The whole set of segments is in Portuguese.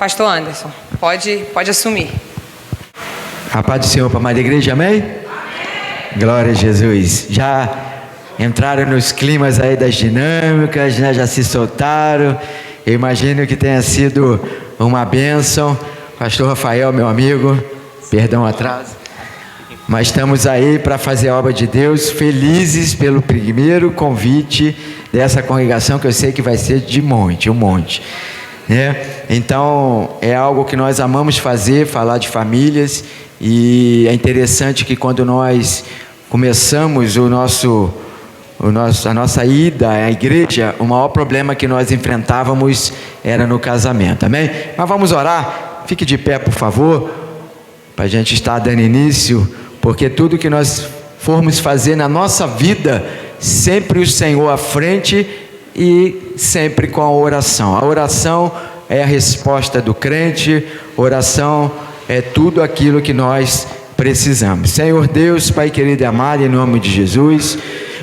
Pastor Anderson, pode assumir. A paz do Senhor para a amada igreja, amém? Amém? Glória a Jesus. Já entraram nos climas aí das dinâmicas, né? Já se soltaram. Eu imagino que tenha sido uma bênção. Pastor Rafael, meu amigo, perdão o atraso. Mas estamos aí para fazer a obra de Deus, felizes pelo primeiro convite dessa congregação, que eu sei que vai ser de um monte. Então é algo que nós amamos fazer, falar de famílias, e é interessante que quando nós começamos a nossa ida à igreja, o maior problema que nós enfrentávamos era no casamento, amém? Mas vamos orar, fique de pé por favor, para a gente estar dando início, porque tudo que nós formos fazer na nossa vida, sempre o Senhor à frente e sempre com a oração. A oração é a resposta do crente, oração é tudo aquilo que nós precisamos. Senhor Deus, Pai querido e amado, em nome de Jesus,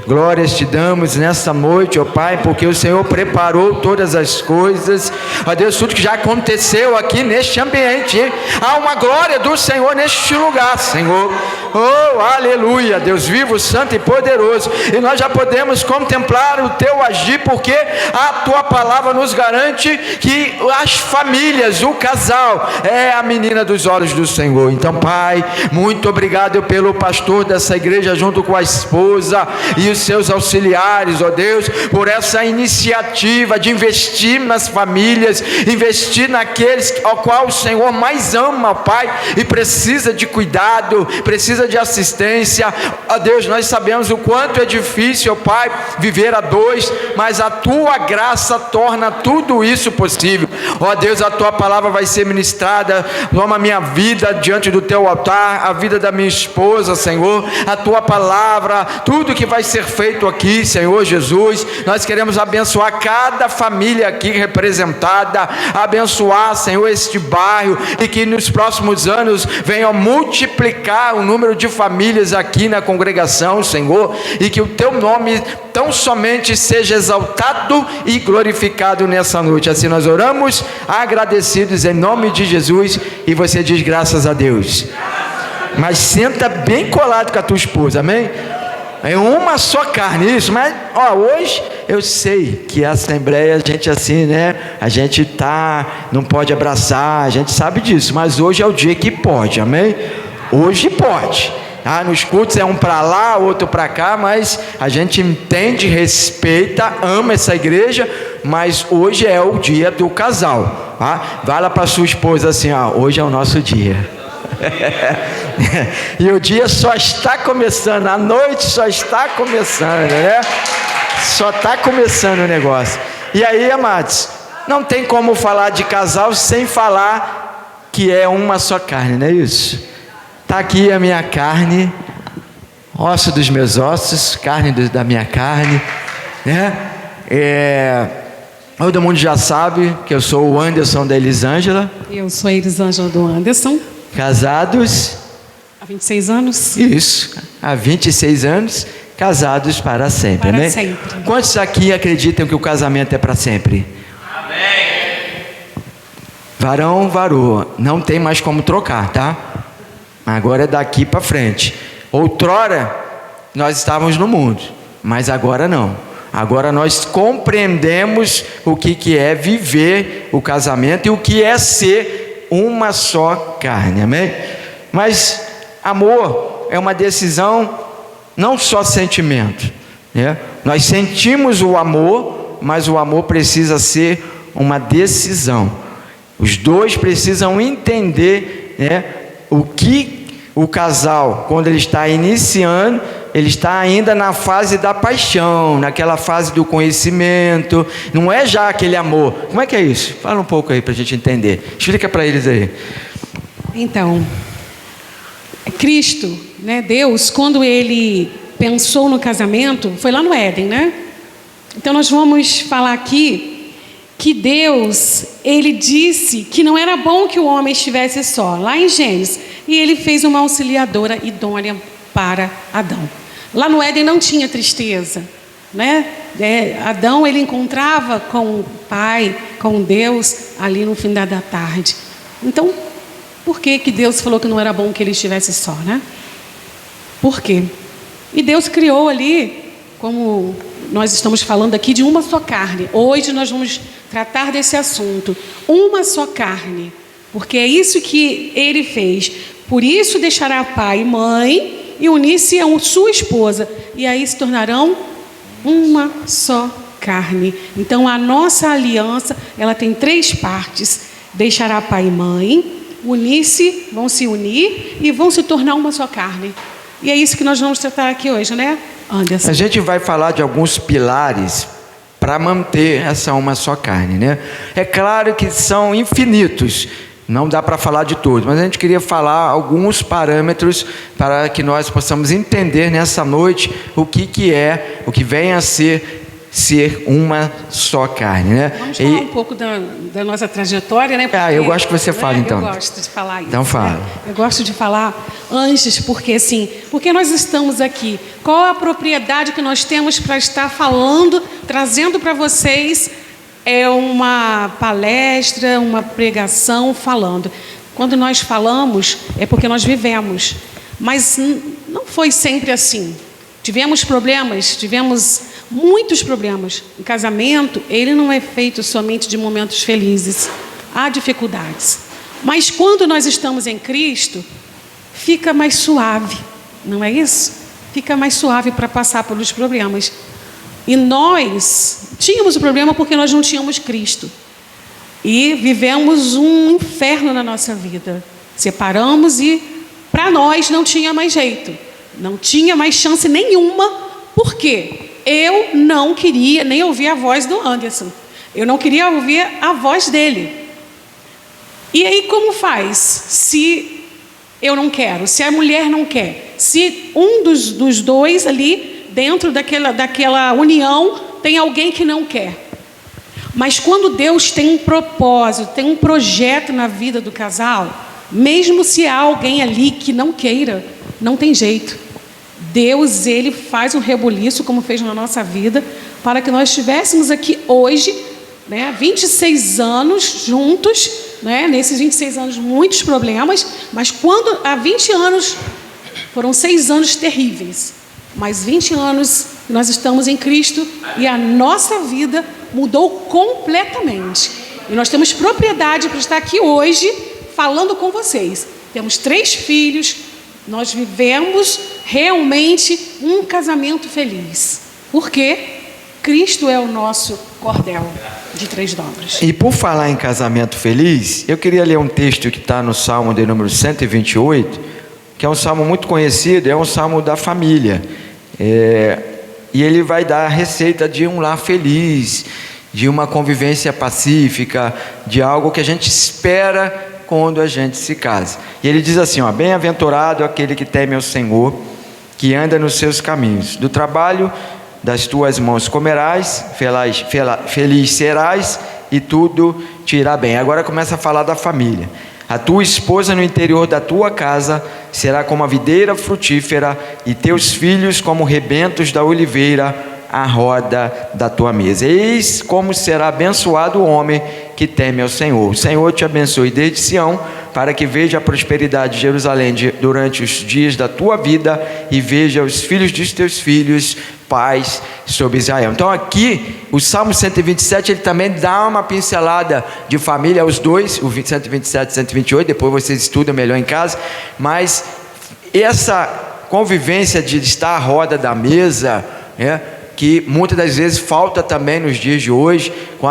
glórias te damos nesta noite, ó Pai, porque o Senhor preparou todas as coisas, ó Deus, tudo que já aconteceu aqui neste ambiente, há uma glória do Senhor neste lugar, Senhor. Oh, aleluia, Deus vivo, santo e poderoso, e nós já podemos contemplar o teu agir, porque a tua palavra nos garante que as famílias, o casal é a menina dos olhos do Senhor. Então, Pai, muito obrigado pelo pastor dessa igreja junto com a esposa e os seus auxiliares, ó Deus, por essa iniciativa de investir nas famílias, investir naqueles ao qual o Senhor mais ama, Pai, e precisa de cuidado, precisa de assistência. Ó Deus, nós sabemos o quanto é difícil, ó Pai, viver a dois, mas a tua graça torna tudo isso possível. Ó Deus, a tua palavra vai ser ministrada. Toma a minha vida diante do teu altar, a vida da minha esposa, Senhor, a tua palavra, tudo que vai ser feito aqui, Senhor Jesus, nós queremos abençoar cada família aqui representada, abençoar, Senhor, este bairro, e que nos próximos anos venha multiplicar o número de famílias aqui na congregação, Senhor, e que o teu nome tão somente seja exaltado e glorificado nessa noite. Assim nós oramos, agradecidos em nome de Jesus, e você diz graças a Deus. Mas senta bem colado com a tua esposa, amém? É uma só carne, isso. Mas hoje eu sei que a assembleia, a gente assim, né? A gente não pode abraçar, a gente sabe disso, mas hoje é o dia que pode, amém? Hoje pode. Nos cultos é um para lá, outro para cá, mas a gente entende, respeita, ama essa igreja, mas hoje é o dia do casal. Vai lá para sua esposa assim, hoje é o nosso dia. E o dia só está começando, a noite só está começando, né? Só está começando o negócio. E aí, amados, não tem como falar de casal sem falar que é uma só carne, não é isso? Está aqui a minha carne, osso dos meus ossos, carne da minha carne, né? Todo mundo já sabe que eu sou o Anderson da Elisângela. Eu sou a Elisângela do Anderson. Casados há 26 anos. Isso, há 26 anos, casados para sempre, para né? sempre. Quantos aqui acreditam que o casamento é para sempre? Amém. Varão, varoa, não tem mais como trocar, tá? Agora é daqui para frente. Outrora nós estávamos no mundo, mas agora não. Agora nós compreendemos o que é viver o casamento e o que é ser uma só carne, amém? Mas amor é uma decisão, não só sentimento, né? Nós sentimos o amor, mas o amor precisa ser uma decisão. Os dois precisam entender, né, o que o casal, quando ele está iniciando, ele está ainda na fase da paixão, naquela fase do conhecimento, não é já aquele amor. Como é que é isso? Fala um pouco aí para a gente entender, explica para eles aí. Então, Cristo, né, Deus, quando ele pensou no casamento, foi lá no Éden, né? Então nós vamos falar aqui que Deus, ele disse que não era bom que o homem estivesse só, lá em Gênesis, e ele fez uma auxiliadora idônea para Adão. Lá no Éden não tinha tristeza, né? Adão, ele encontrava com o Pai, com Deus, ali no fim da tarde. Então, por que Deus falou que não era bom que ele estivesse só, né? Por quê? E Deus criou ali, como nós estamos falando aqui, de uma só carne. Hoje nós vamos tratar desse assunto. Uma só carne. Porque é isso que ele fez. Por isso deixará pai e mãe e unir-se a sua esposa. E aí se tornarão uma só carne. Então a nossa aliança, ela tem 3 partes. Deixará pai e mãe, unir-se, vão se unir e vão se tornar uma só carne. E é isso que nós vamos tratar aqui hoje, né, Anderson? A gente vai falar de alguns pilares para manter essa uma só carne, né? É claro que são infinitos, não dá para falar de todos, mas a gente queria falar alguns parâmetros para que nós possamos entender nessa noite o que é, o que vem a ser uma só carne, né? Vamos falar um pouco da nossa trajetória, né? Porque, eu gosto que você fale, então. Eu gosto de falar isso. Então fala. Né? Eu gosto de falar antes, porque assim, porque nós estamos aqui. Qual a propriedade que nós temos para estar falando, trazendo para vocês uma palestra, uma pregação, falando. Quando nós falamos, é porque nós vivemos. Mas não foi sempre assim. Tivemos problemas, tivemos muitos problemas. O casamento, ele não é feito somente de momentos felizes. Há dificuldades. Mas quando nós estamos em Cristo, fica mais suave. Não é isso? Fica mais suave para passar pelos problemas. E nós tínhamos o problema porque nós não tínhamos Cristo. E vivemos um inferno na nossa vida. Separamos e para nós não tinha mais jeito. Não tinha mais chance nenhuma. Por quê? Eu não queria nem ouvir a voz do Anderson. Eu não queria ouvir a voz dele. E aí como faz? Se eu não quero, se a mulher não quer, se um dos dois ali, dentro daquela união, tem alguém que não quer. Mas quando Deus tem um propósito, tem um projeto na vida do casal, mesmo se há alguém ali que não queira, não tem jeito. Deus, ele faz um rebuliço, como fez na nossa vida, para que nós estivéssemos aqui hoje, né, 26 anos juntos, né, nesses 26 anos muitos problemas, mas quando há 20 anos, foram 6 anos terríveis, mas 20 anos nós estamos em Cristo e a nossa vida mudou completamente. E nós temos propriedade para estar aqui hoje falando com vocês. Temos 3 filhos, nós vivemos realmente um casamento feliz. Porque Cristo é o nosso cordel de 3 dobras. E por falar em casamento feliz, eu queria ler um texto que está no Salmo de número 128, que é um salmo muito conhecido, é um salmo da família. E ele vai dar a receita de um lar feliz, de uma convivência pacífica, de algo que a gente espera quando a gente se casa. E ele diz assim, bem-aventurado aquele que teme ao Senhor, que anda nos seus caminhos. Do trabalho das tuas mãos comerás, feliz serás, e tudo te irá bem. Agora começa a falar da família. A tua esposa no interior da tua casa será como a videira frutífera, e teus filhos como rebentos da oliveira à roda da tua mesa. Eis como será abençoado o homem que teme ao Senhor. O Senhor te abençoe desde Sião, para que veja a prosperidade de Jerusalém durante os dias da tua vida, e veja os filhos dos teus filhos, paz sobre Israel. Então aqui, o Salmo 127, ele também dá uma pincelada de família aos dois, o 127 e 128, depois vocês estudam melhor em casa, mas essa convivência de estar à roda da mesa, que muitas das vezes falta também nos dias de hoje, com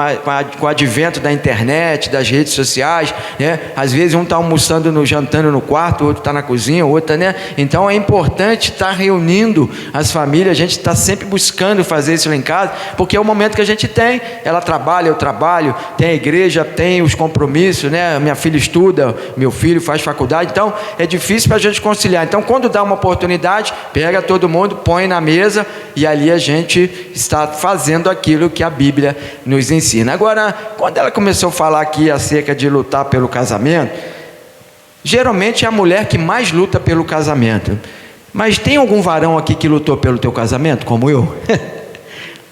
o advento da internet, das redes sociais, né? Às vezes um está almoçando, jantando no quarto, o outro está na cozinha, o outro, né? Então é importante estar reunindo as famílias, a gente está sempre buscando fazer isso lá em casa, porque é o momento que a gente tem, ela trabalha, eu trabalho, tem a igreja, tem os compromissos, né? Minha filha estuda, meu filho faz faculdade, então é difícil para a gente conciliar. Então quando dá uma oportunidade, pega todo mundo, põe na mesa, e ali a gente está fazendo aquilo que a Bíblia nos ensina. Agora, quando ela começou a falar aqui acerca de lutar pelo casamento, geralmente é a mulher que mais luta pelo casamento. Mas tem algum varão aqui que lutou pelo teu casamento, como eu?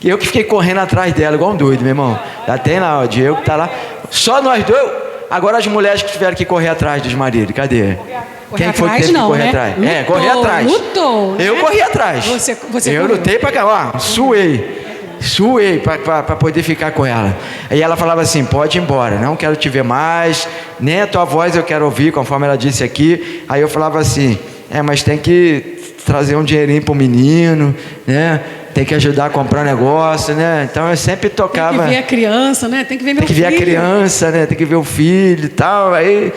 Eu que fiquei correndo atrás dela, igual um doido, meu irmão. Já tem lá, o Diego que tá lá. Só nós dois. Agora as mulheres que tiveram que correr atrás dos maridos, cadê? Quem foi que teve que correr atrás? Correr atrás. Lutou, eu corri atrás. Você eu correu. lutei pra cá, ó, suei para poder ficar com ela. Aí ela falava assim: pode ir embora, não quero te ver mais, nem a tua voz eu quero ouvir, conforme ela disse aqui. Aí eu falava assim: mas tem que trazer um dinheirinho pro menino, né? Tem que ajudar a comprar um negócio, né? Então eu sempre tocava. Tem que ver a criança, né? Tem que ver meu filho. Tem que ver a criança, né? Tem que ver o filho e tal. Aí,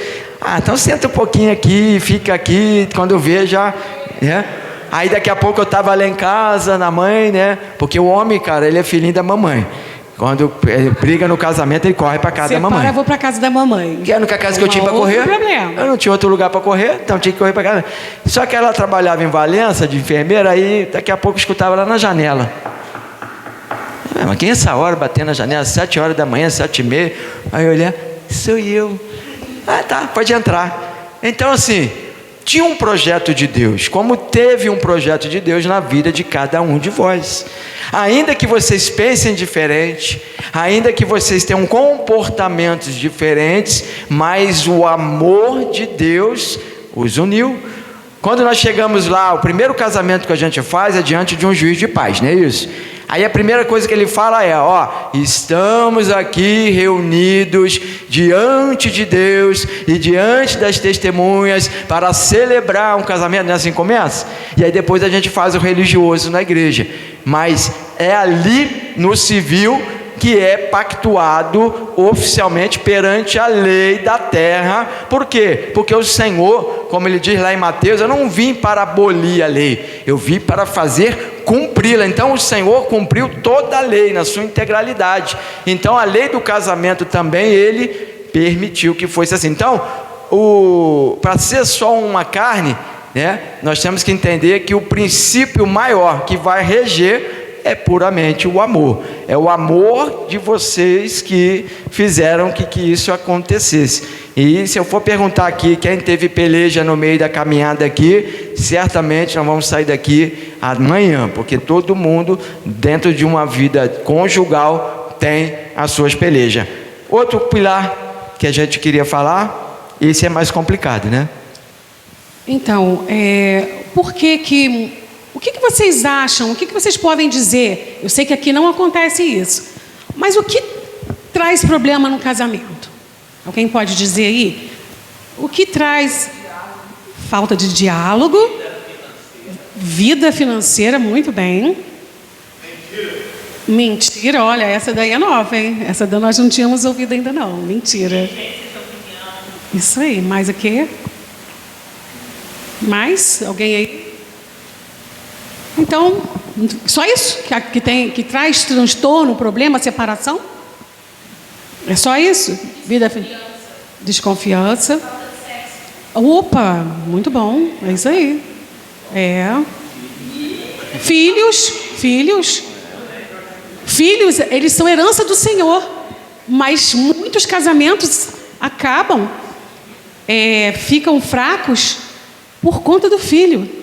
então senta um pouquinho aqui, fica aqui, quando eu ver já, né? Aí daqui a pouco eu estava lá em casa, na mãe, né? Porque o homem, cara, ele é filhinho da mamãe. Quando ele briga no casamento, ele corre para casa da mamãe. Eu vou para casa da mamãe. Que era a única casa que eu tinha para correr. Problema. Eu não tinha outro lugar para correr, então tinha que correr para casa. Só que ela trabalhava em Valença, de enfermeira, aí daqui a pouco eu escutava lá na janela. Mas quem é essa hora batendo na janela? 7 horas da manhã, 7h30. Aí eu olhei: sou eu. Tá, pode entrar. Então assim, tinha um projeto de Deus, como teve um projeto de Deus na vida de cada um de vós. Ainda que vocês pensem diferente, ainda que vocês tenham comportamentos diferentes, mas o amor de Deus os uniu. Quando nós chegamos lá, o primeiro casamento que a gente faz é diante de um juiz de paz, não é isso? Aí a primeira coisa que ele fala é: estamos aqui reunidos diante de Deus e diante das testemunhas para celebrar um casamento, não é assim que começa? E aí depois a gente faz o religioso na igreja, mas é ali no civil que é pactuado oficialmente perante a lei da terra. Por quê? Porque o Senhor, como ele diz lá em Mateus: eu não vim para abolir a lei, eu vim para fazer cumpri-la. Então o Senhor cumpriu toda a lei na sua integralidade. Então a lei do casamento também ele permitiu que fosse assim. Então, para ser só uma carne, né, nós temos que entender que o princípio maior que vai reger é puramente o amor. É o amor de vocês que fizeram que isso acontecesse. E se eu for perguntar aqui quem teve peleja no meio da caminhada aqui, certamente nós vamos sair daqui amanhã, porque todo mundo dentro de uma vida conjugal tem as suas pelejas. Outro pilar que a gente queria falar, esse é mais complicado, né? Então, o que vocês acham? O que vocês podem dizer? Eu sei que aqui não acontece isso, mas o que traz problema no casamento? Alguém pode dizer aí? O que traz falta de diálogo? Vida financeira, muito bem. Mentira, olha, essa daí é nova, hein? Essa daí nós não tínhamos ouvido ainda não. Mentira. Isso aí, mais o quê? Mais? Alguém aí? Então, só isso que traz transtorno, problema, separação? É só isso? Desconfiança. Opa, muito bom, é isso aí. Filhos, eles são herança do Senhor, mas muitos casamentos acabam, ficam fracos por conta do filho.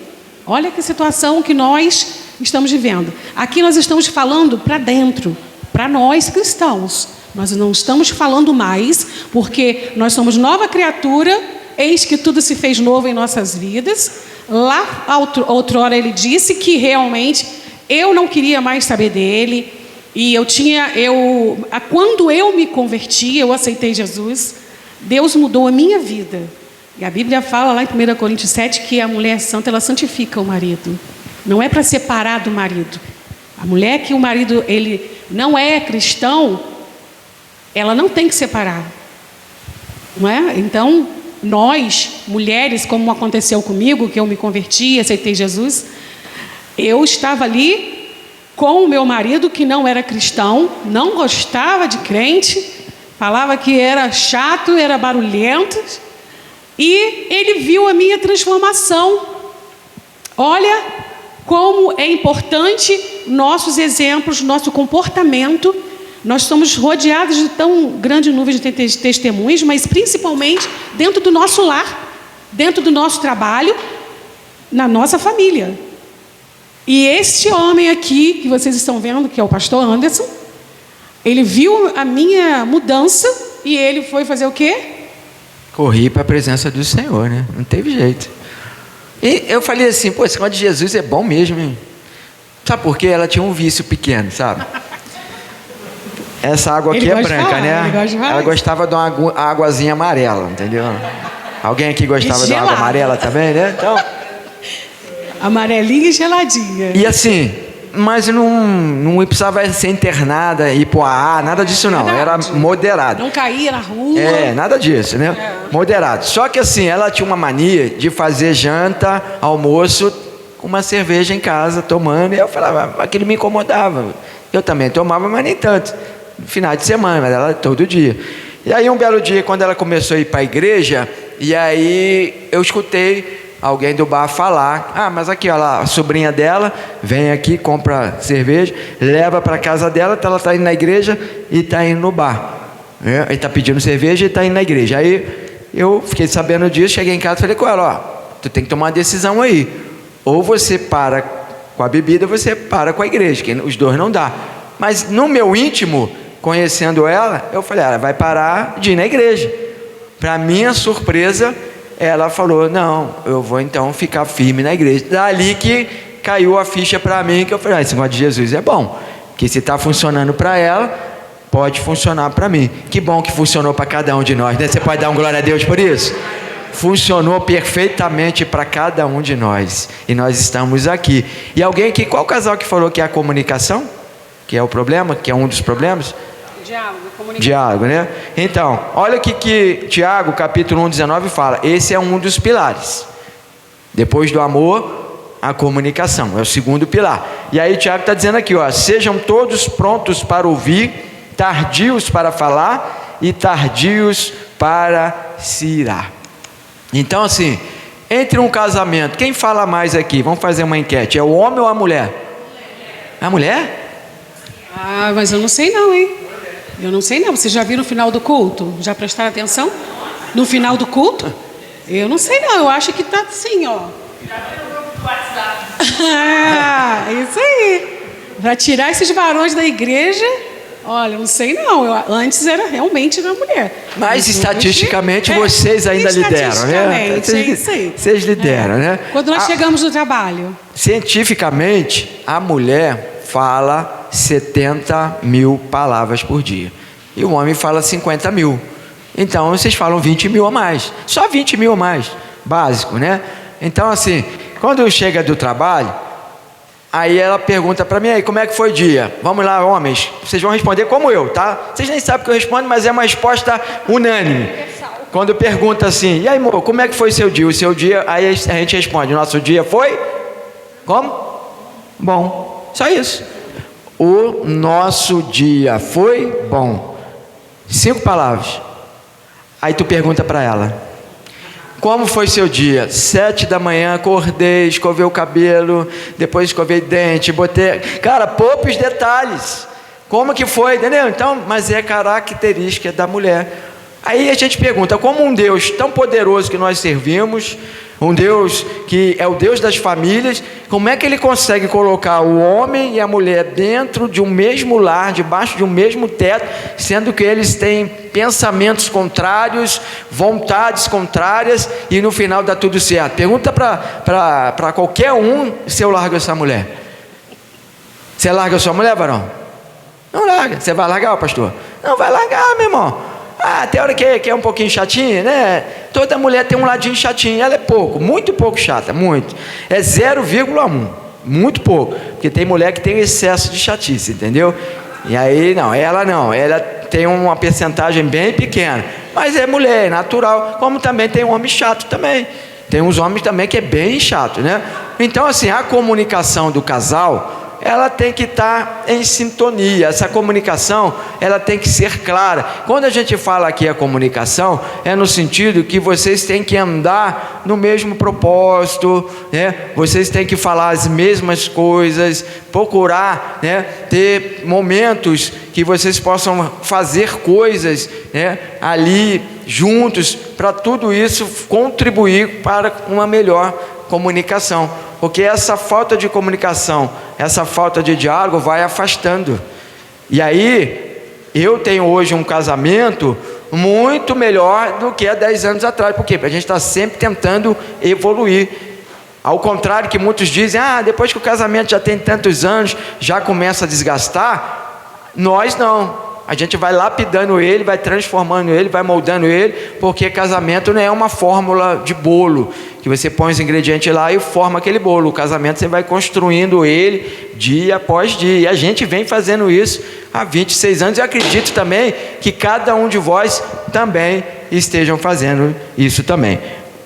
Olha que situação que nós estamos vivendo. Aqui nós estamos falando para dentro, para nós cristãos. Nós não estamos falando mais, porque nós somos nova criatura, eis que tudo se fez novo em nossas vidas. Lá, outrora, ele disse que realmente eu não queria mais saber dele. E quando eu me converti, eu aceitei Jesus, Deus mudou a minha vida. E a Bíblia fala lá em 1 Coríntios 7 que a mulher santa, ela santifica o marido. Não é para separar do marido. A mulher que o marido ele não é cristão, ela não tem que separar. Não é? Então, nós, mulheres, como aconteceu comigo, que eu me converti, aceitei Jesus, eu estava ali com o meu marido que não era cristão, não gostava de crente, falava que era chato, era barulhento. E ele viu a minha transformação. Olha como é importante nossos exemplos, nosso comportamento. Nós somos rodeados de tão grande nuvem de testemunhos, mas principalmente dentro do nosso lar, dentro do nosso trabalho, na nossa família. E este homem aqui, que vocês estão vendo, que é o pastor Anderson, ele viu a minha mudança e ele foi fazer o quê? Corri para a presença do Senhor, né? Não teve jeito. E eu falei assim, pô, esse negócio de Jesus é bom mesmo, hein? Sabe por quê? Ela tinha um vício pequeno, sabe? Essa água aqui é branca, né? Ela gostava de uma águazinha amarela, entendeu? Alguém aqui gostava de uma água amarela também, né? Então... amarelinha e geladinha. E assim, mas não precisava ser internada, ir pro AA, nada disso não. Era moderado. Não caía na rua. Nada disso, né? Moderado. Só que assim, ela tinha uma mania de fazer janta, almoço, com uma cerveja em casa, tomando. E eu falava, aquilo me incomodava. Eu também tomava, mas nem tanto. No final de semana, mas ela todo dia. E aí um belo dia, quando ela começou a ir para a igreja, e aí eu escutei alguém do bar falar, mas aqui, olha lá, a sobrinha dela vem aqui, compra cerveja, leva para casa dela, ela está indo na igreja e está indo no bar, e está pedindo cerveja e está indo na igreja. Aí eu fiquei sabendo disso, cheguei em casa e falei com ela, tu tem que tomar uma decisão aí, ou você para com a bebida, ou você para com a igreja, que os dois não dá. Mas no meu íntimo, conhecendo ela, eu falei, ela vai parar de ir na igreja. Para minha surpresa, ela falou, não, eu vou então ficar firme na igreja. Dali que caiu a ficha para mim, que eu falei, esse negócio de Jesus é bom, que se está funcionando para ela, pode funcionar para mim. Que bom que funcionou para cada um de nós, né? Você pode dar um glória a Deus por isso? Funcionou perfeitamente para cada um de nós, e nós estamos aqui. E alguém aqui, qual casal que falou que é a comunicação? Que é o problema, que é um dos problemas? Diálogo, né? Então, olha o que Tiago, capítulo 1, 19 fala. Esse é um dos pilares. Depois do amor, a comunicação. É o segundo pilar. E aí Tiago está dizendo aqui, sejam todos prontos para ouvir, tardios para falar e tardios para se irar. Então assim, entre um casamento, quem fala mais aqui? Vamos fazer uma enquete. É o homem ou a mulher? A mulher? Mas eu não sei não, hein? Eu não sei não. Vocês já viram no final do culto? Já prestaram atenção? No final do culto? Eu não sei não. Eu acho que tá assim, Já viram no WhatsApp? Isso aí. Para tirar esses varões da igreja, olha, eu não sei não. Antes era realmente da mulher. Mas estatisticamente vocês ainda lideram, né? Vocês lideram, né? Quando nós chegamos no trabalho. Cientificamente, a mulher fala 70 mil palavras por dia. E o homem fala 50 mil. Então, vocês falam 20 mil a mais. Só 20 mil a mais. Básico, né? Então, assim, quando chega do trabalho, aí ela pergunta para mim, aí, como é que foi o dia? Vamos lá, homens. Vocês vão responder como eu, tá? Vocês nem sabem o que eu respondo, mas é uma resposta unânime. Quando pergunta assim, e aí, amor, como é que foi seu dia? O seu dia, aí a gente responde, nosso dia foi? Como? Bom. Só isso. O nosso dia foi bom. 5 palavras. Aí tu pergunta para ela, como foi seu dia? 7 da manhã, acordei, escovei o cabelo, depois escovei dente, botei... Cara, poucos detalhes. Como que foi, entendeu? Então, mas é característica da mulher. Aí a gente pergunta, como um Deus tão poderoso que nós servimos, um Deus que é o Deus das famílias, como é que ele consegue colocar o homem e a mulher dentro de um mesmo lar, debaixo de um mesmo teto, sendo que eles têm pensamentos contrários, vontades contrárias, e no final dá tudo certo? Pergunta para qualquer um se eu largo essa mulher. Você larga a sua mulher, varão? Não larga. Você vai largar, pastor? Não vai largar, meu irmão. Tem hora que é um pouquinho chatinha, né? Toda mulher tem um ladinho chatinho. Ela é pouco, muito pouco chata, muito. É 0,1, muito pouco. Porque tem mulher que tem excesso de chatice, entendeu? E aí, ela tem uma percentagem bem pequena. Mas é mulher, é natural. Como também tem homem chato também. Tem uns homens também que é bem chato, né? Então, assim, a comunicação do casal, ela tem que estar em sintonia. Essa comunicação, ela tem que ser clara. Quando a gente fala aqui a comunicação, é no sentido que vocês têm que andar no mesmo propósito, né? Vocês têm que falar as mesmas coisas, procurar, né, ter momentos que vocês possam fazer coisas, né, ali juntos, para tudo isso contribuir para uma melhor comunicação. porque essa falta de comunicação, essa falta de diálogo vai afastando. E aí, eu tenho hoje um casamento muito melhor do que há 10 anos atrás. Por quê? Porque a gente está sempre tentando evoluir. Ao contrário que muitos dizem, depois que o casamento já tem tantos anos, já começa a desgastar. Nós não. A gente vai lapidando ele, vai transformando ele, vai moldando ele, porque casamento não é uma fórmula de bolo, que você põe os ingredientes lá e forma aquele bolo. O casamento você vai construindo ele dia após dia, e a gente vem fazendo isso há 26 anos, e acredito também que cada um de vós também estejam fazendo isso também.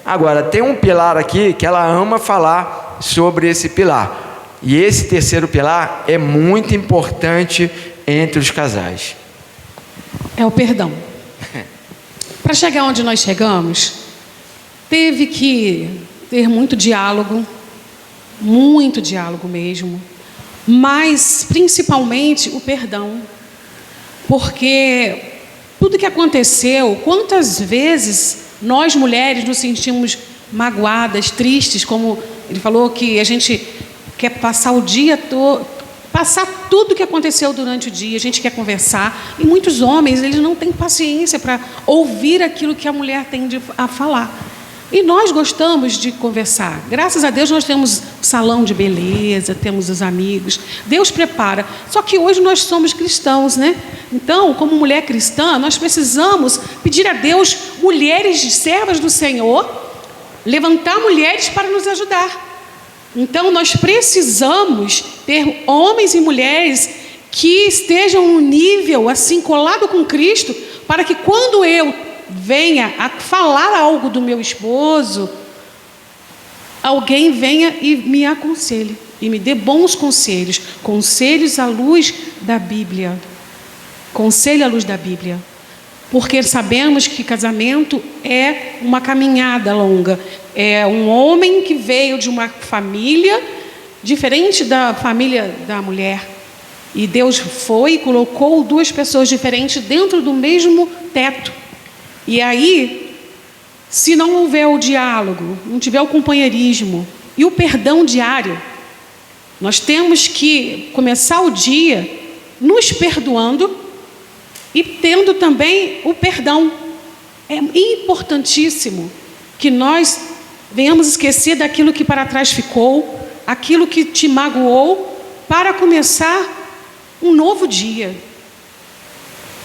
Agora, tem um pilar aqui que ela ama falar sobre esse pilar, e esse terceiro pilar é muito importante entre os casais. É o perdão. Para chegar onde nós chegamos, teve que ter muito diálogo mesmo, mas principalmente o perdão, porque tudo que aconteceu, quantas vezes nós mulheres nos sentimos magoadas, tristes, como ele falou que a gente quer passar o dia todo, passar tudo que aconteceu durante o dia, a gente quer conversar, e muitos homens, eles não têm paciência para ouvir aquilo que a mulher tem a falar. E nós gostamos de conversar. Graças a Deus nós temos salão de beleza, temos os amigos, Deus prepara. Só que hoje nós somos cristãos, né? Então, como mulher cristã, nós precisamos pedir a Deus, mulheres servas do Senhor, levantar mulheres para nos ajudar. Então, nós precisamos ter homens e mulheres que estejam no nível, assim, colado com Cristo, para que quando eu venha a falar algo do meu esposo, alguém venha e me aconselhe, e me dê bons conselhos, conselhos à luz da Bíblia. Conselho à luz da Bíblia. Porque sabemos que casamento é uma caminhada longa. É um homem que veio de uma família diferente da família da mulher. E Deus foi e colocou duas pessoas diferentes dentro do mesmo teto. E aí, se não houver o diálogo, não tiver o companheirismo e o perdão diário, nós temos que começar o dia nos perdoando e tendo também o perdão. É importantíssimo que nós venhamos esquecer daquilo que para trás ficou, aquilo que te magoou, para começar um novo dia.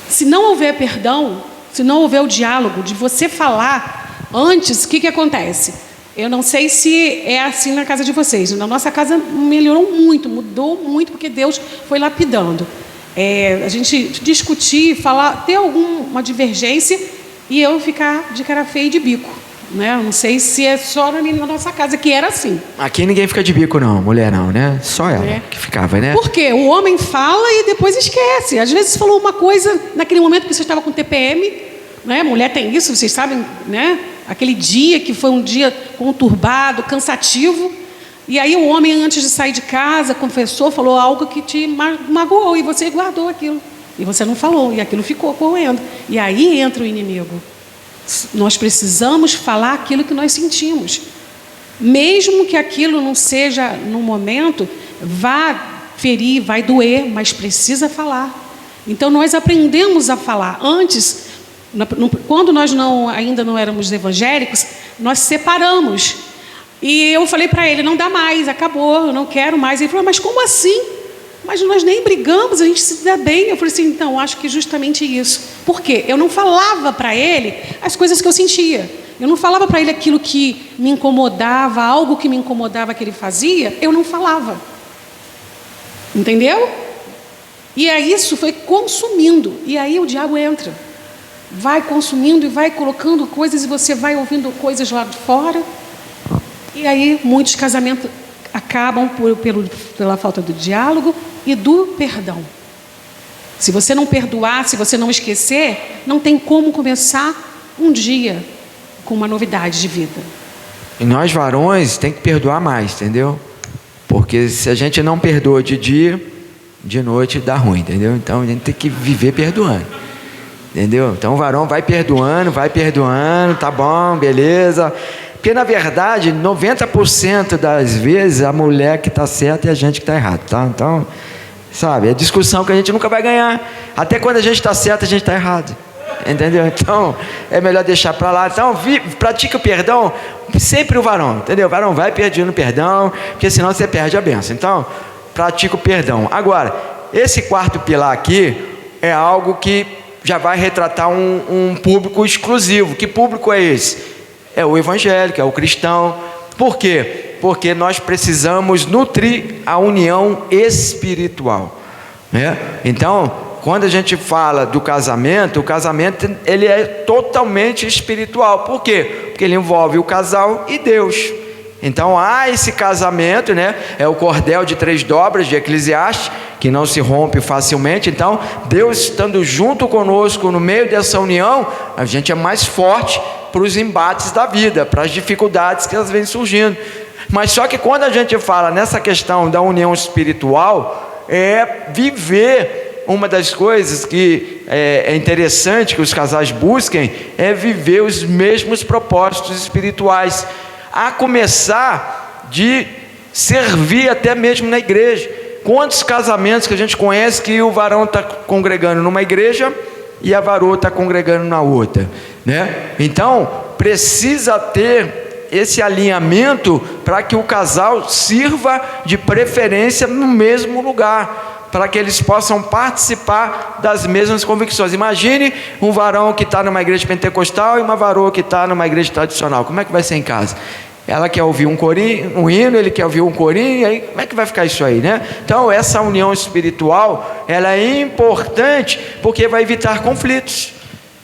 Se não houver perdão, se não houver o diálogo de você falar antes, o que acontece? Eu não sei se é assim na casa de vocês. Na nossa casa melhorou muito, mudou muito, porque Deus foi lapidando. A gente discutir, falar, ter alguma divergência e eu ficar de cara feia e de bico, né? Não sei se é só na nossa casa que era assim. Aqui ninguém fica de bico não, mulher não, né? Só ela que ficava, né? Por quê? O homem fala e depois esquece. Às vezes falou uma coisa naquele momento que você estava com TPM, né? Mulher tem isso, vocês sabem, né? Aquele dia que foi um dia conturbado, cansativo. E aí o homem, antes de sair de casa, confessou, falou algo que te magoou, e você guardou aquilo. E você não falou, e aquilo ficou correndo. E aí entra o inimigo. Nós precisamos falar aquilo que nós sentimos. Mesmo que aquilo não seja, no momento, vá ferir, vai doer, mas precisa falar. Então nós aprendemos a falar. Antes, quando nós ainda não éramos evangélicos, nós separamos. E eu falei para ele, não dá mais, acabou, eu não quero mais. Ele falou, mas como assim? Mas nós nem brigamos, a gente se dá bem. Eu falei assim, então, acho que justamente isso. Por quê? Eu não falava para ele as coisas que eu sentia. Eu não falava para ele aquilo que me incomodava, algo que me incomodava que ele fazia, eu não falava. Entendeu? E aí isso foi consumindo. E aí o diabo entra. Vai consumindo e vai colocando coisas e você vai ouvindo coisas lá de fora. E aí muitos casamentos acabam pela falta do diálogo e do perdão. Se você não perdoar, se você não esquecer, não tem como começar um dia com uma novidade de vida. E nós varões tem que perdoar mais, entendeu? Porque se a gente não perdoa de dia, de noite dá ruim, entendeu? Então a gente tem que viver perdoando, entendeu? Então o varão vai perdoando, tá bom, beleza. Porque, na verdade, 90% das vezes a mulher que está certa e a gente que está errado, tá? Então, sabe, é discussão que a gente nunca vai ganhar. Até quando a gente está certo, a gente está errado. Entendeu? Então, é melhor deixar para lá. Então, pratique o perdão, sempre o varão, entendeu? O varão vai pedindo perdão, porque senão você perde a bênção. Então, pratique o perdão. Agora, esse quarto pilar aqui é algo que já vai retratar um público exclusivo. Que público é esse? É o evangélico, é o cristão. Por quê? Porque nós precisamos nutrir a união espiritual, né? Então, quando a gente fala do casamento, o casamento ele é totalmente espiritual. Por quê? Porque ele envolve o casal e Deus. Então há esse casamento, né? É o cordel de 3 dobras de Eclesiastes, que não se rompe facilmente. Então Deus estando junto conosco no meio dessa união, a gente é mais forte para os embates da vida, para as dificuldades que elas vêm surgindo. Mas só que quando a gente fala nessa questão da união espiritual, é viver. Uma das coisas que é interessante que os casais busquem é viver os mesmos propósitos espirituais, a começar de servir até mesmo na igreja. Quantos casamentos que a gente conhece que o varão está congregando numa igreja e a varoa está congregando na outra, né? Então precisa ter esse alinhamento para que o casal sirva de preferência no mesmo lugar, para que eles possam participar das mesmas convicções. Imagine um varão que está numa igreja pentecostal e uma varoa que está numa igreja tradicional. Como é que vai ser em casa? Ela quer ouvir um hino, ele quer ouvir um corinho, e aí como é que vai ficar isso aí, né? Então essa união espiritual, ela é importante porque vai evitar conflitos.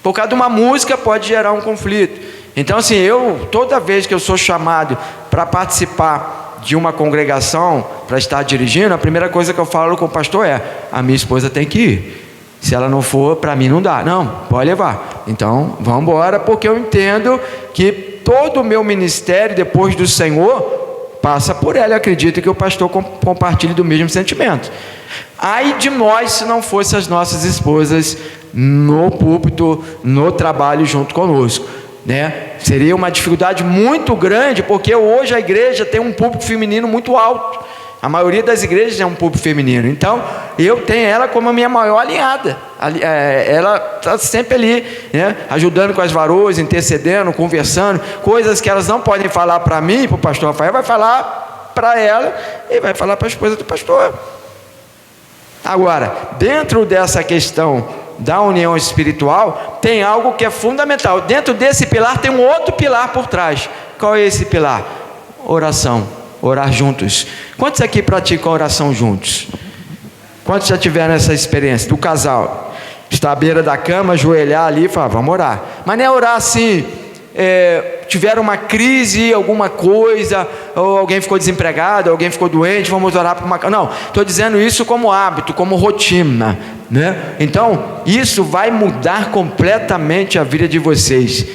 Por causa de uma música pode gerar um conflito. Então assim, toda vez que eu sou chamado para participar de uma congregação, para estar dirigindo, a primeira coisa que eu falo com o pastor é: a minha esposa tem que ir. Se ela não for, para mim não dá. Não, pode levar. Então vamos embora, porque eu entendo que todo o meu ministério depois do Senhor passa por ela. Eu acredito que o pastor compartilhe do mesmo sentimento. Ai de nós se não fossem as nossas esposas no púlpito, no trabalho junto conosco, né? Seria uma dificuldade muito grande, porque hoje a igreja tem um púlpito feminino muito alto. A maioria das igrejas é um púlpito feminino. Então eu tenho ela como a minha maior aliada. Ela está sempre ali, né? Ajudando com as varoas, intercedendo, conversando, coisas que elas não podem falar para mim, para o pastor Rafael, vai falar para ela e vai falar para a esposa do pastor. Agora, dentro dessa questão da união espiritual, tem algo que é fundamental. Dentro desse pilar tem um outro pilar por trás. Qual é esse pilar? Oração, orar juntos. Quantos aqui praticam a oração juntos? Quantos já tiveram essa experiência do casal? Está à beira da cama, ajoelhar ali e falar: vamos orar. Mas não é orar assim, tiveram uma crise, alguma coisa, ou alguém ficou desempregado, alguém ficou doente, vamos orar por uma... Não, estou dizendo isso como hábito, como rotina, né? Então, isso vai mudar completamente a vida de vocês.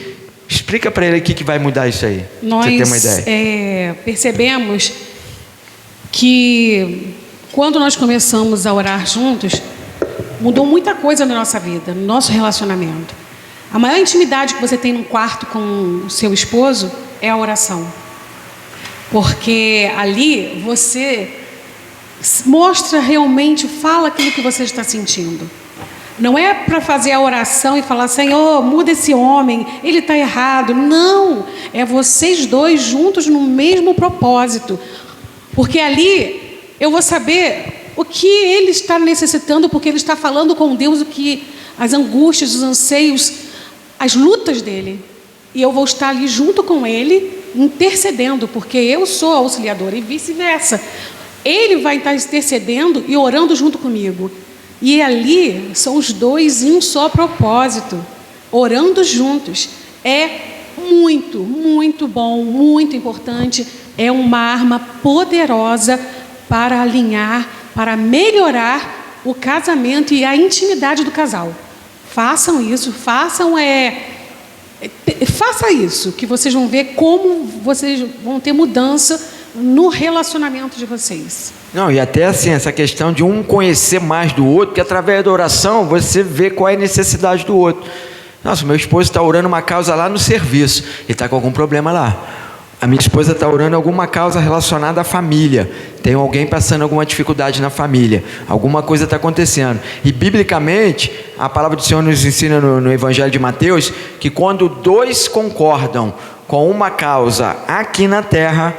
Explica para ele aqui que vai mudar isso aí. Nós você tem uma ideia. Percebemos que quando nós começamos a orar juntos, mudou muita coisa na nossa vida, no nosso relacionamento. A maior intimidade que você tem num quarto com o seu esposo é a oração. Porque ali você mostra realmente, fala aquilo que você está sentindo. Não é para fazer a oração e falar: Senhor, muda esse homem, ele está errado. Não, é vocês dois juntos no mesmo propósito. Porque ali eu vou saber o que ele está necessitando, porque ele está falando com Deus as angústias, os anseios, as lutas dele. E eu vou estar ali junto com ele, intercedendo, porque eu sou a auxiliadora e vice-versa. Ele vai estar intercedendo e orando junto comigo. E ali são os dois em um só propósito, orando juntos. É muito, muito bom, muito importante. É uma arma poderosa para alinhar, para melhorar o casamento e a intimidade do casal. Façam isso, faça isso, que vocês vão ver como vocês vão ter mudança no relacionamento de vocês. Não, e até assim, essa questão de um conhecer mais do outro, que através da oração você vê qual é a necessidade do outro. Nossa, meu esposo está orando uma causa lá no serviço, ele está com algum problema lá. A minha esposa está orando alguma causa relacionada à família. Tem alguém passando alguma dificuldade na família. Alguma coisa está acontecendo. E biblicamente, a palavra do Senhor nos ensina no Evangelho de Mateus, que quando dois concordam com uma causa aqui na terra,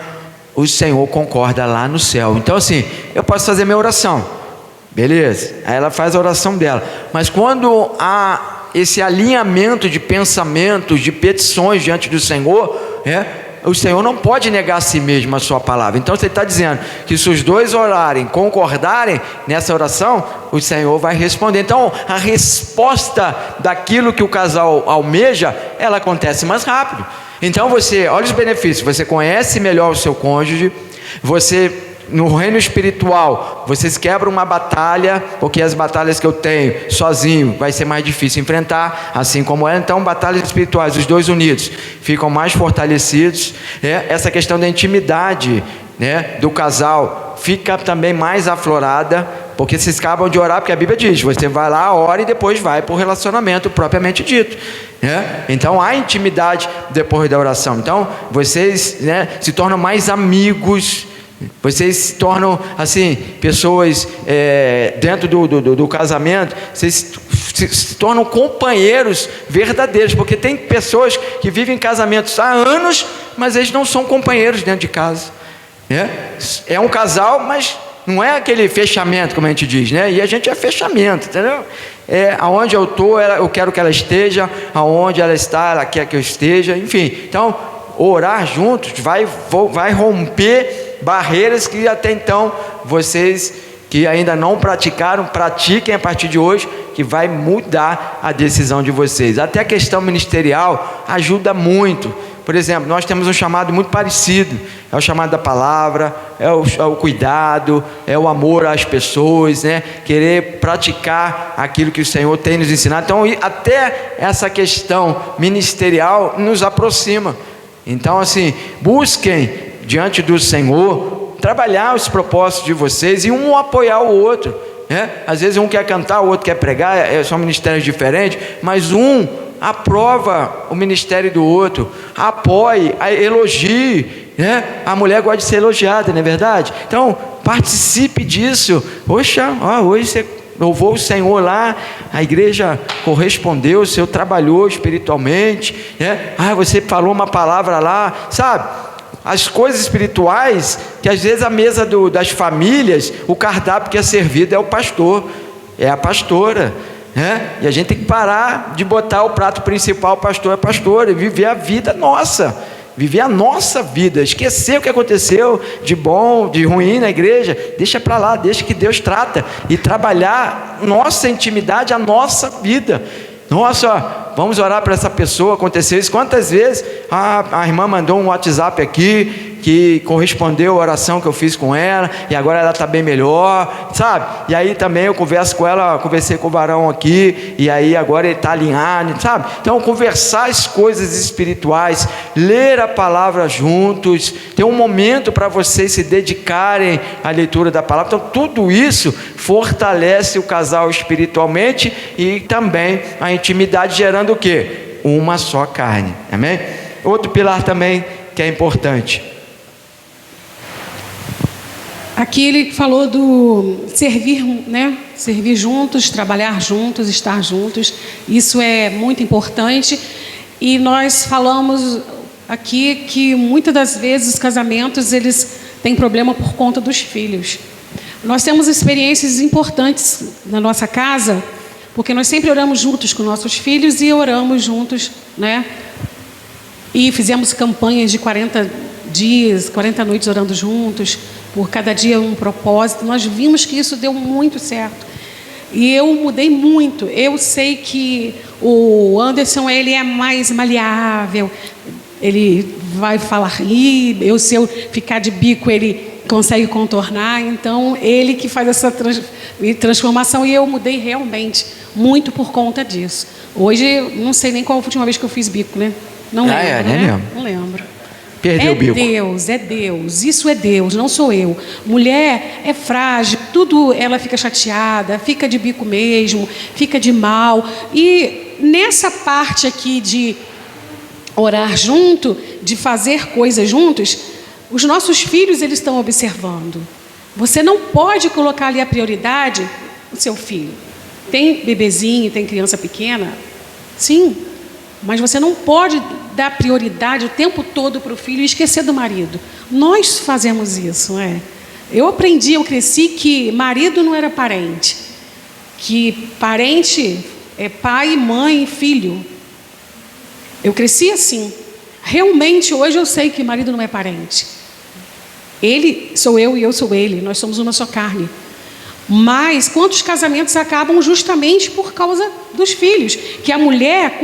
o Senhor concorda lá no céu. Então assim, eu posso fazer minha oração. Beleza. Aí ela faz a oração dela. Mas quando há esse alinhamento de pensamentos, de petições diante do Senhor, o Senhor não pode negar a si mesmo a sua palavra. Então você está dizendo que se os dois orarem, concordarem nessa oração, o Senhor vai responder. Então a resposta daquilo que o casal almeja, ela acontece mais rápido. Então você, olha os benefícios, você conhece melhor o seu cônjuge, você... No reino espiritual, vocês quebram uma batalha, porque as batalhas que eu tenho sozinho vai ser mais difícil enfrentar, assim como ela. Então, batalhas espirituais, os dois unidos, ficam mais fortalecidos. Essa questão da intimidade, do casal fica também mais aflorada, porque vocês acabam de orar, porque a Bíblia diz, você vai lá, ora e depois vai para o relacionamento propriamente dito. Então há intimidade depois da oração. Então vocês se tornam mais amigos. Vocês se tornam assim, pessoas dentro do casamento, vocês se tornam companheiros verdadeiros, porque tem pessoas que vivem casamentos há anos, mas eles não são companheiros dentro de casa. É um casal, mas não é aquele fechamento, como a gente diz, e a gente é fechamento, entendeu? Aonde eu estou, eu quero que ela esteja, aonde ela está, ela quer que eu esteja, enfim. Então, orar juntos vai romper barreiras que até então vocês que ainda não praticaram, pratiquem a partir de hoje, que vai mudar a decisão de vocês. Até a questão ministerial ajuda muito. Por exemplo, nós temos um chamado muito parecido, é o chamado da palavra, é o cuidado, é o amor às pessoas, querer praticar aquilo que o Senhor tem nos ensinado. Então até essa questão ministerial nos aproxima. Então assim, busquem diante do Senhor, trabalhar os propósitos de vocês e um apoiar o outro. Às vezes um quer cantar, o outro quer pregar, são ministérios diferentes, mas um aprova o ministério do outro, apoie, elogie. A mulher gosta de ser elogiada, não é verdade? Então participe disso. Hoje você louvou o Senhor lá, a igreja correspondeu, o Senhor trabalhou espiritualmente, você falou uma palavra lá, sabe? As coisas espirituais, que às vezes a mesa das famílias, o cardápio que é servido é o pastor, é a pastora, e a gente tem que parar de botar o prato principal, pastor é pastora, e viver a vida nossa, viver a nossa vida, esquecer o que aconteceu de bom, de ruim na igreja, deixa para lá, deixa que Deus trata, e trabalhar nossa intimidade, a nossa vida. Nossa, vamos orar para essa pessoa, aconteceu isso. Quantas vezes a irmã mandou um WhatsApp aqui, que correspondeu à oração que eu fiz com ela, e agora ela está bem melhor, sabe? E aí também eu converso com ela, conversei com o varão aqui, e aí agora ele está alinhado, sabe? Então conversar as coisas espirituais, ler a palavra juntos, ter um momento para vocês se dedicarem à leitura da palavra. Então tudo isso fortalece o casal espiritualmente e também a intimidade, gerando o quê? Uma só carne, amém? Outro pilar também que é importante. Aqui ele falou do servir, servir juntos, trabalhar juntos, estar juntos. Isso é muito importante. E nós falamos aqui que muitas das vezes os casamentos eles têm problema por conta dos filhos. Nós temos experiências importantes na nossa casa, porque nós sempre oramos juntos com nossos filhos e oramos juntos, E fizemos campanhas de 40 dias, 40 noites orando juntos, por cada dia um propósito. Nós vimos que isso deu muito certo. E eu mudei muito. Eu sei que o Anderson, ele é mais maleável, ele vai falar rir, se eu ficar de bico, ele consegue contornar. Então, ele que faz essa transformação, e eu mudei realmente muito por conta disso. Hoje, não sei nem qual a última vez que eu fiz bico, Não lembro, Não lembro. Perdeu o bico. É Deus, isso é Deus, não sou eu. Mulher é frágil, tudo ela fica chateada, fica de bico mesmo, fica de mal. E nessa parte aqui de orar junto, de fazer coisas juntos, os nossos filhos, eles estão observando. Você não pode colocar ali a prioridade no seu filho. Tem bebezinho, tem criança pequena? Sim, mas você não pode dar prioridade o tempo todo para o filho e esquecer do marido. Nós fazemos isso, não é? Eu cresci que marido não era parente, que parente é pai, mãe e filho. Eu cresci assim. Realmente, hoje eu sei que marido não é parente. Ele sou eu e eu sou ele. Nós somos uma só carne. Mas quantos casamentos acabam justamente por causa dos filhos? Que a mulher,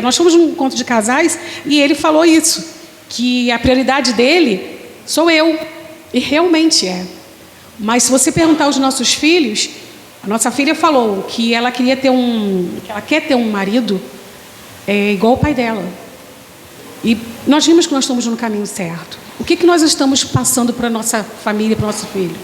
nós fomos num encontro de casais e ele falou isso, que a prioridade dele sou eu. E realmente é. Mas se você perguntar aos nossos filhos, a nossa filha falou que ela quer ter um marido igual o pai dela. E nós vimos que nós estamos no caminho certo. O que nós estamos passando para a nossa família, para o nosso filho?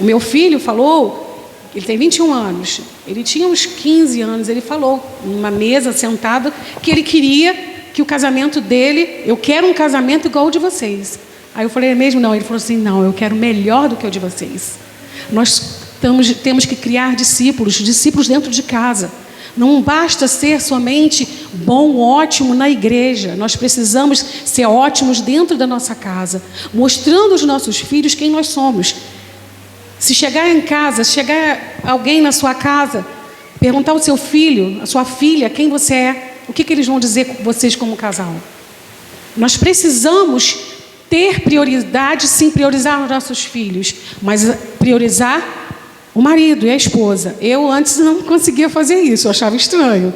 O meu filho falou, ele tem 21 anos, ele tinha uns 15 anos, ele falou, numa mesa, sentado, que ele queria que o casamento dele, eu quero um casamento igual o de vocês. Aí eu falei, é mesmo? Não. Ele falou assim, não, eu quero melhor do que o de vocês. Nós temos que criar discípulos dentro de casa. Não basta ser somente bom, ótimo na igreja. Nós precisamos ser ótimos dentro da nossa casa, mostrando aos nossos filhos quem nós somos. Se chegar em casa, chegar alguém na sua casa, perguntar ao seu filho, a sua filha, quem você é, o que eles vão dizer com vocês como casal? Nós precisamos ter prioridade, sim, priorizar os nossos filhos, mas priorizar o marido e a esposa. Eu antes não conseguia fazer isso, eu achava estranho.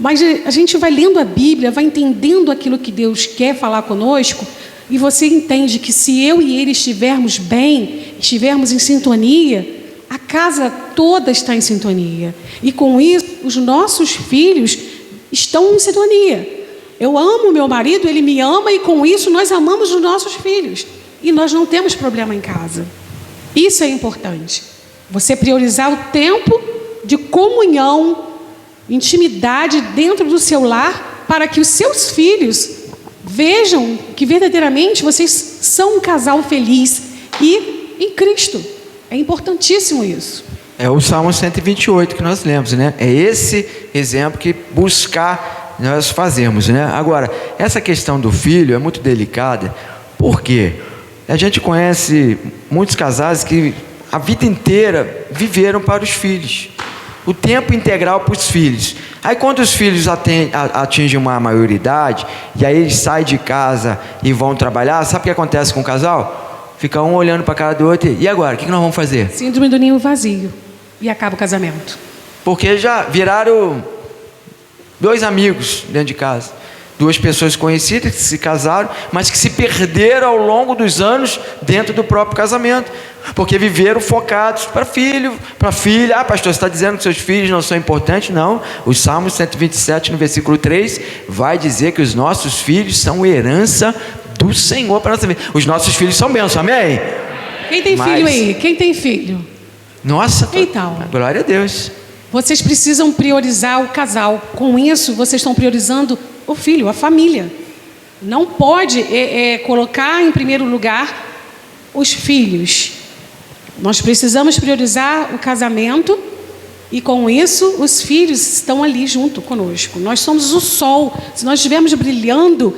Mas a gente vai lendo a Bíblia, vai entendendo aquilo que Deus quer falar conosco, e você entende que se eu e ele estivermos bem, estivermos em sintonia, a casa toda está em sintonia. E com isso, os nossos filhos estão em sintonia. Eu amo meu marido, ele me ama, e com isso nós amamos os nossos filhos. E nós não temos problema em casa. Isso é importante. Você priorizar o tempo de comunhão, intimidade dentro do seu lar, para que os seus filhos vejam que verdadeiramente vocês são um casal feliz e em Cristo. É importantíssimo isso. É o Salmo 128 que nós lemos, né? É esse exemplo que nós fazemos, né? Agora, essa questão do filho é muito delicada. Por quê? A gente conhece muitos casais que a vida inteira viveram para os filhos, o tempo integral para os filhos. Aí quando os filhos atingem uma maioridade, e aí eles saem de casa e vão trabalhar, sabe o que acontece com o casal? Fica um olhando para a cara do outro, e agora? O que nós vamos fazer? Síndrome do ninho vazio. E acaba o casamento. Porque já viraram 2 amigos dentro de casa, 2 pessoas conhecidas que se casaram, mas que se perderam ao longo dos anos dentro do próprio casamento, porque viveram focados para filho, para filha. Ah, pastor, você está dizendo que seus filhos não são importantes? Não, o Salmo 127 no versículo 3 vai dizer que os nossos filhos são herança do Senhor para a nossa vida. Os nossos filhos são bênçãos, amém? Quem tem filho aí? Quem tem filho? Nossa, então, glória a Deus. Vocês precisam priorizar o casal. Com isso, vocês estão priorizando o filho, a família. Não pode colocar em primeiro lugar os filhos. Nós precisamos priorizar o casamento, e com isso os filhos estão ali junto conosco. Nós somos o sol. Se nós estivermos brilhando,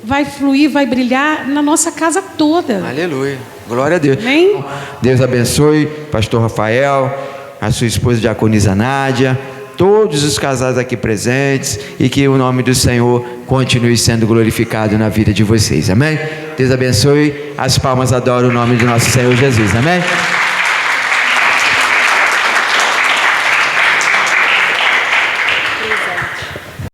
vai fluir, vai brilhar na nossa casa toda. Aleluia, glória a Deus. Amém? Deus abençoe pastor Rafael, a sua esposa diaconisa Nádia, todos os casais aqui presentes, e que o nome do Senhor continue sendo glorificado na vida de vocês, amém? Deus abençoe. As palmas adoram o nome do nosso Senhor Jesus, amém?